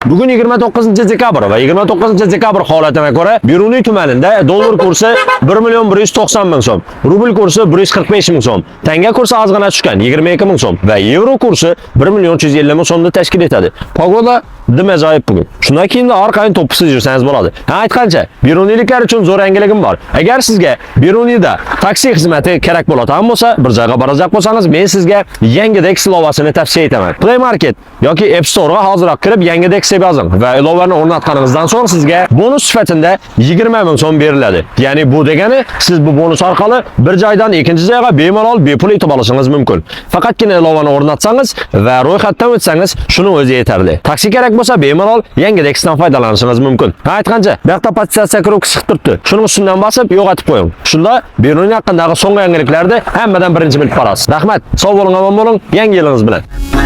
Bugun 29-dekabr va 29-dekabr holatiga ko'ra Beruniy tumanida dollar kursi 1.190.000 so'm, rubl kursi 145.000 so'm, tanga kursi ozgina tushgan 22.000 so'm va yevro kursi 1.350.000 so'mni tashkil etadi. Pogoda dim ajoyib bugun. Shundan keyin orqadan to'psiz yursangiz bo'ladi. Ha, aytgancha, Beruniyliklar uchun zo'r yangiligim bor. Agar sizga Beruniyda taksi xizmati kerak bo'ladigan bo'lsa, bir joyga borajak bo'lsangiz, men sizga Yangidex ilovasini tavsiya etaman. Play Market yoki App Store ga hoziroq kirib Yangidex deb yozing va ilovani o'rnatganingizdan so'ng sizga bonus sifatida 20.000 so'm beriladi. Ya'ni bu degani siz bu bonus orqali bir joydan ikkinchi joyga bemalol bepul yetib olishingiz mumkin. Faqatgina ilovani o'rnatsangiz va ro'yxatdan o'tsangiz, shuning o'zi yetarli. Taksi kerak bo'lsa bemalol Yangidexdan foydalanishingiz mumkin. Ha, aytgancha, bu yoqda podstatsiya kiruv chiqib turibdi. Shuning ustidan bosib yo'qotib qo'ying. Shunda Beruniy haqidagi so'nggi yangiliklarni hammadan birinchi bilib borasiz. Rahmat, sog' bo'ling, omon bo'ling, yangi yilingiz bilan.